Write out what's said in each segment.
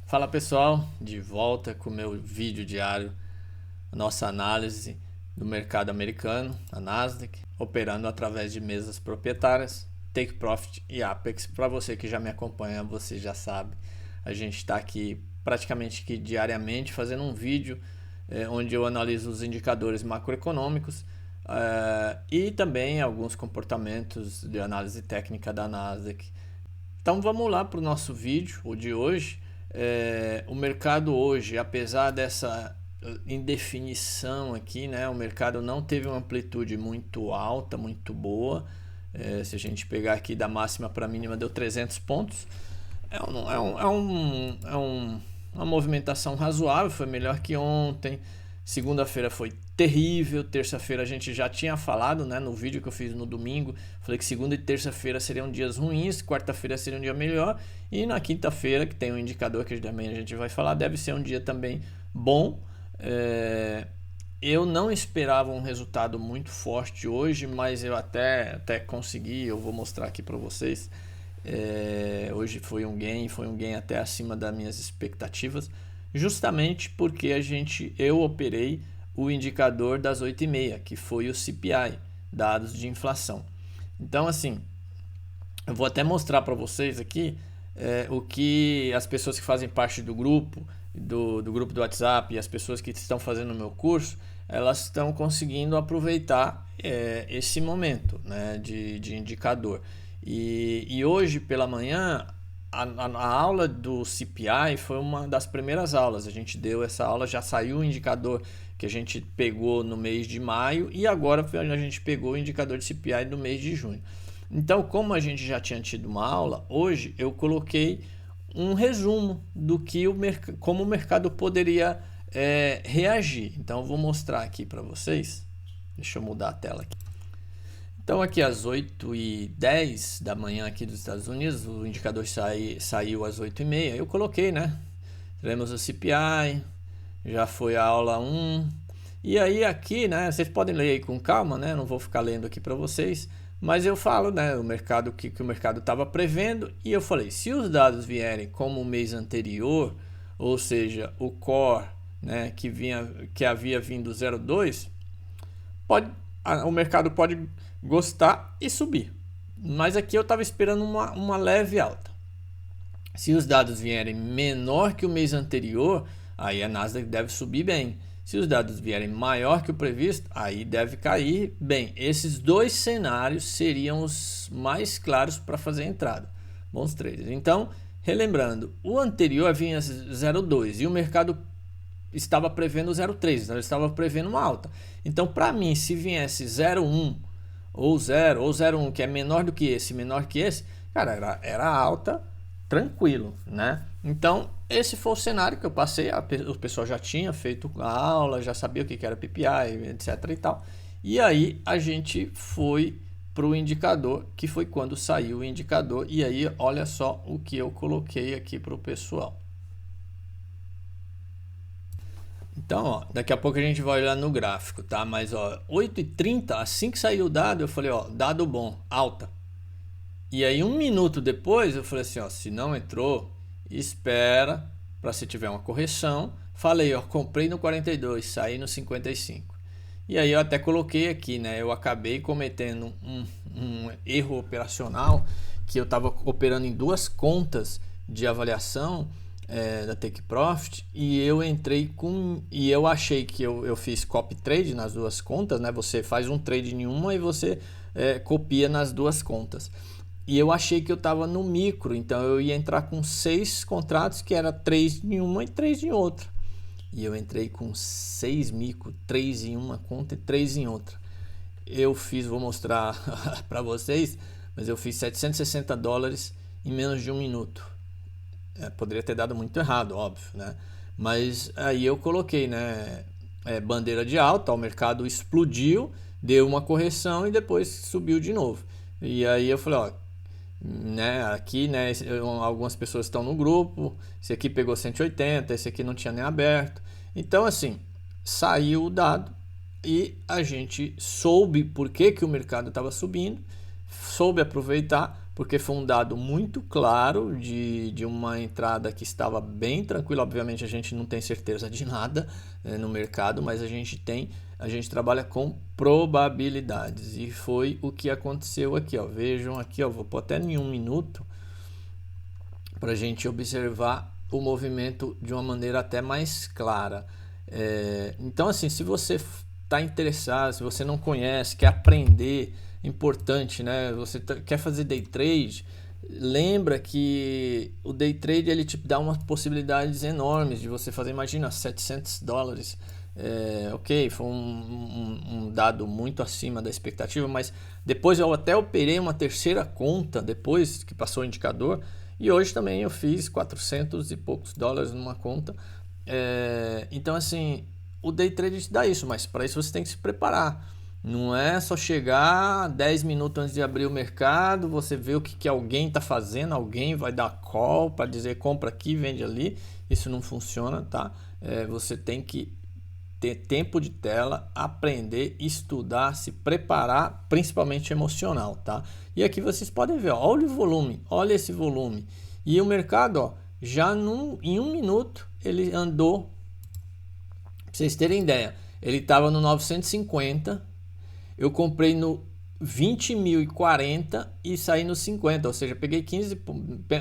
Fala pessoal, de volta com o meu vídeo diário, nossa análise do mercado americano, a Nasdaq, operando através de mesas proprietárias, Take Profit e Apex. Para você que já me acompanha, você já sabe, a gente está aqui praticamente que diariamente fazendo um vídeo onde eu analiso os indicadores macroeconômicos e também alguns comportamentos de análise técnica da Nasdaq. Então vamos lá para o nosso vídeo, o de hoje. O mercado hoje, apesar dessa indefinição aqui, né, o mercado não teve uma amplitude muito alta, muito boa. Se a gente pegar aqui da máxima para a mínima, deu 300 pontos. Uma movimentação razoável, foi melhor que ontem. Segunda-feira foi terrível, terça-feira a gente já tinha falado, né, no vídeo que eu fiz no domingo, falei que segunda e terça-feira seriam dias ruins, quarta-feira seria um dia melhor, e na quinta-feira, que tem um indicador que também a gente vai falar, deve ser um dia também bom. Eu não esperava um resultado muito forte hoje, mas eu até consegui, eu vou mostrar aqui para vocês. Hoje foi um gain até acima das minhas expectativas, justamente porque eu operei o indicador das 8h30, que foi o CPI, dados de inflação. Então assim, eu vou até mostrar para vocês aqui o que as pessoas que fazem parte do grupo do WhatsApp e as pessoas que estão fazendo o meu curso, elas estão conseguindo aproveitar esse momento, né, de indicador. E hoje pela manhã a aula do CPI foi uma das primeiras aulas. A gente deu essa aula, já saiu o indicador que a gente pegou no mês de maio e agora a gente pegou o indicador de CPI do mês de junho. Então, como a gente já tinha tido uma aula, hoje eu coloquei um resumo do que como o mercado poderia reagir. Então, eu vou mostrar aqui para vocês. Deixa eu mudar a tela aqui. Então aqui às 8h10 da manhã aqui dos Estados Unidos, o indicador saiu às 8h30, eu coloquei, né? Tivemos o CPI, já foi a aula 1, e aí aqui, né, vocês podem ler aí com calma, né? Não vou ficar lendo aqui para vocês, mas eu falo, né, o mercado que o mercado estava prevendo, e eu falei, se os dados vierem como o mês anterior, ou seja, o core, né, que havia vindo 0,2, o mercado pode gostar e subir, mas aqui eu estava esperando uma leve alta. Se os dados vierem menor que o mês anterior, aí a Nasdaq deve subir bem. Se os dados vierem maior que o previsto, aí deve cair bem. Esses dois cenários seriam os mais claros para fazer a entrada. Bons traders. Então, relembrando, o anterior vinha 0,2 e o mercado estava prevendo 0,3, então ele estava prevendo uma alta. Então, para mim, se viesse 0,1 ou 0 ou 0,1, que é menor do que esse, menor que esse, cara, era alta, tranquilo, né? Então, esse foi o cenário que eu passei. O pessoal já tinha feito a aula, já sabia o que era PPI, etc e tal. E aí a gente foi para o indicador, que foi quando saiu o indicador. E aí, olha só o que eu coloquei aqui para o pessoal. Então, ó, daqui a pouco a gente vai olhar no gráfico, tá? Mas, ó, 8h30, assim que saiu o dado, eu falei, ó, dado bom, alta. E aí, um minuto depois, eu falei assim, ó, se não entrou, espera para se tiver uma correção. Falei, ó, comprei no 42, saí no 55. E aí, eu até coloquei aqui, né? Eu acabei cometendo um erro operacional, que eu estava operando em duas contas de avaliação da Take Profit, e eu entrei e eu achei que eu fiz copy trade nas duas contas, né? Você faz um trade em uma e você copia nas duas contas. E eu achei que eu estava no micro, então eu ia entrar com 6 contratos, que era 3 em uma e 3 em outra. E eu entrei com 6 micro, 3 em uma conta e 3 em outra. Eu fiz, vou mostrar para vocês, mas eu fiz $760 em menos de um minuto. Poderia ter dado muito errado, óbvio, né? Mas aí eu coloquei, né, bandeira de alta, o mercado explodiu, deu uma correção e depois subiu de novo. E aí eu falei, ó, né, aqui, né, algumas pessoas estão no grupo, esse aqui pegou 180, esse aqui não tinha nem aberto. Então assim, saiu o dado e a gente soube por que o mercado estava subindo, soube aproveitar, porque foi um dado muito claro de uma entrada que estava bem tranquila. Obviamente a gente não tem certeza de nada no mercado, mas a gente trabalha com probabilidades, e foi o que aconteceu aqui, ó. Vejam aqui, ó, vou pôr até em 1 minuto para a gente observar o movimento de uma maneira até mais clara. Então, assim, se você está interessado, se você não conhece, quer aprender, importante, né? Você quer fazer day trade, lembra que o day trade ele te dá umas possibilidades enormes de você fazer. Imagina, $700. Ok, foi um dado muito acima da expectativa, mas depois eu até operei uma terceira conta depois que passou o indicador, e hoje também eu fiz 400 e poucos dólares numa conta. Então, assim, o day trade te dá isso, mas para isso você tem que se preparar. Não é só chegar 10 minutos antes de abrir o mercado, você vê o que alguém está fazendo, alguém vai dar call para dizer compra aqui, vende ali. Isso não funciona, tá? Você tem que ter tempo de tela, aprender, estudar, se preparar, principalmente emocional, tá? E aqui vocês podem ver, ó, olha o volume, olha esse volume. E o mercado, ó, já em 1 minuto ele andou, pra vocês terem ideia, ele estava no 950, eu comprei no 20.040 e saí no 50, ou seja, peguei 15,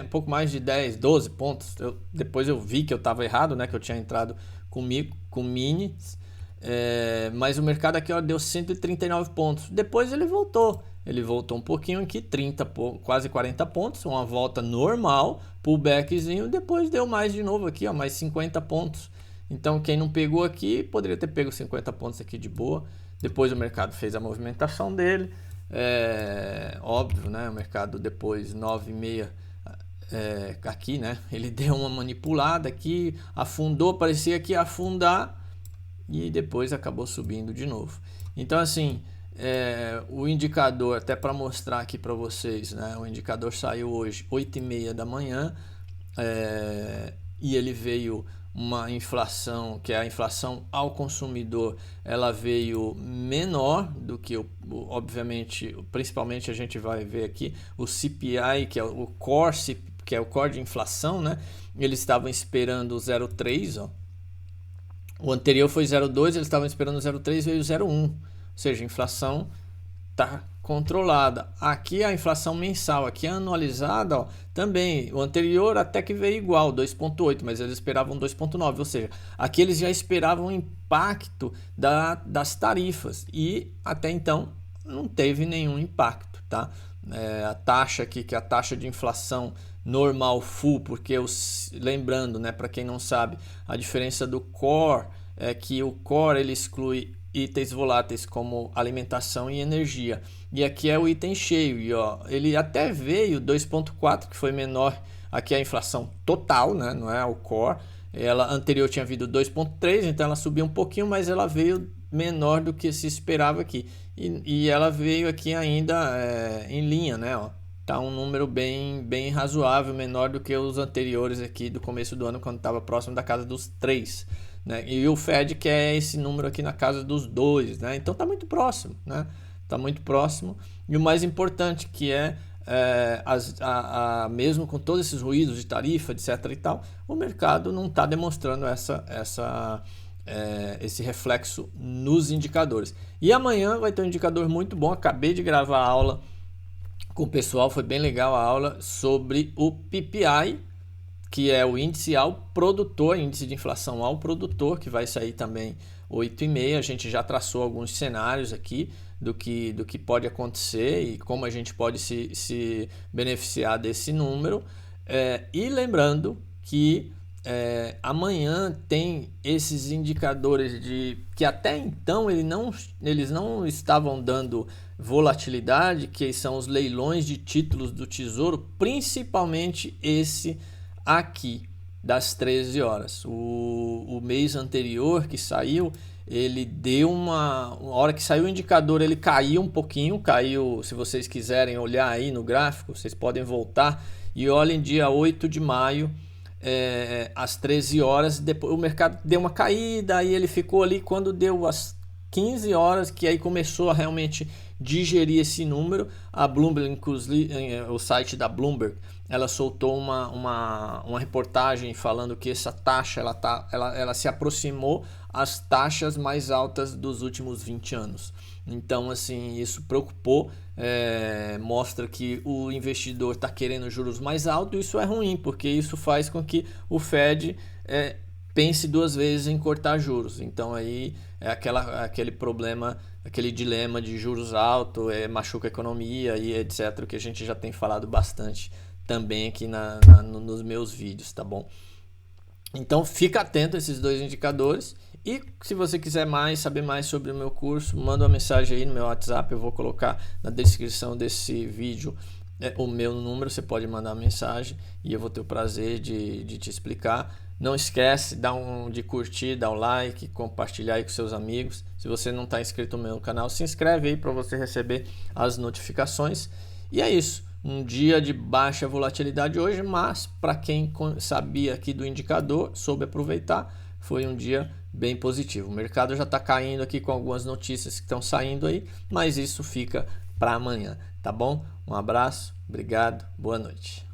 pouco mais de 10, 12 pontos. Depois eu vi que eu estava errado, né, que eu tinha entrado com minis, mas o mercado aqui, ó, deu 139 pontos. Depois ele voltou um pouquinho aqui, quase 40 pontos, uma volta normal, pullbackzinho, depois deu mais de novo aqui, ó, mais 50 pontos. Então quem não pegou aqui, poderia ter pego 50 pontos aqui de boa. Depois o mercado fez a movimentação dele, óbvio, né? O mercado depois 9h30 aqui, né? Ele deu uma manipulada aqui, afundou, parecia que ia afundar e depois acabou subindo de novo. Então, assim, o indicador, até para mostrar aqui para vocês, né? O indicador saiu hoje 8h30 da manhã, e ele veio uma inflação, que é a inflação ao consumidor, ela veio menor do que, obviamente, principalmente a gente vai ver aqui o CPI, que é o core, que é o core de inflação, né? Eles estavam esperando 0,3, ó. O anterior foi 0,2, eles estavam esperando 0,3, veio 0,1. Ou seja, a inflação está controlada. Aqui a inflação mensal, aqui a anualizada, ó, também, o anterior até que veio igual, 2,8, mas eles esperavam 2,9, ou seja, aqui eles já esperavam o impacto das tarifas, e até então não teve nenhum impacto, tá? A taxa aqui, que é a taxa de inflação normal full, porque lembrando, né, para quem não sabe, a diferença do core é que o core ele exclui itens voláteis como alimentação e energia, e aqui é o item cheio, e ó, ele até veio 2,4, que foi menor, aqui é a inflação total, né, não é o core. Ela anterior tinha vindo 2,3, então ela subiu um pouquinho, mas ela veio menor do que se esperava aqui, e ela veio aqui ainda em linha, né, ó. Tá um número bem razoável, menor do que os anteriores aqui do começo do ano, quando estava próximo da casa dos 3. Né? E o Fed quer esse número aqui na casa dos 2, né? Então tá muito próximo, né? Tá muito próximo. E o mais importante que mesmo com todos esses ruídos de tarifa, etc e tal, o mercado não está demonstrando esse reflexo nos indicadores. E amanhã vai ter um indicador muito bom. Acabei de gravar a aula com o pessoal, foi bem legal a aula sobre o PPI, que é o índice ao produtor, índice de inflação ao produtor, que vai sair também 8h30. A gente já traçou alguns cenários aqui do que pode acontecer e como a gente pode se beneficiar desse número. E lembrando que amanhã tem esses indicadores que até então eles não estavam dando volatilidade, que são os leilões de títulos do Tesouro, principalmente esse aqui das 13 horas. O mês anterior que saiu, ele deu uma hora que saiu o indicador, ele caiu um pouquinho, se vocês quiserem olhar aí no gráfico, vocês podem voltar e olhem dia 8 de maio, às 13 horas, depois o mercado deu uma caída, aí ele ficou ali, quando deu as 15 horas que aí começou a realmente digerir esse número. A Bloomberg, inclusive, o site da Bloomberg, ela soltou uma reportagem falando que essa taxa ela se aproximou às taxas mais altas dos últimos 20 anos. Então, assim, isso preocupou, mostra que o investidor está querendo juros mais altos. Isso é ruim, porque isso faz com que o Fed pense 2 vezes em cortar juros. Então aí é aquele problema, aquele dilema de juros altos, machuca a economia e etc, que a gente já tem falado bastante também aqui nos meus vídeos, tá bom? Então fica atento a esses 2 indicadores. E se você quiser saber mais sobre o meu curso, manda uma mensagem aí no meu WhatsApp, eu vou colocar na descrição desse vídeo o meu número, você pode mandar uma mensagem e eu vou ter o prazer de te explicar. Não esquece de curtir, dar um like, compartilhar aí com seus amigos. Se você não está inscrito no meu canal, se inscreve aí para você receber as notificações. E é isso, um dia de baixa volatilidade hoje, mas para quem sabia aqui do indicador, soube aproveitar, foi um dia bem positivo. O mercado já está caindo aqui com algumas notícias que estão saindo aí, mas isso fica para amanhã, tá bom? Um abraço, obrigado, boa noite.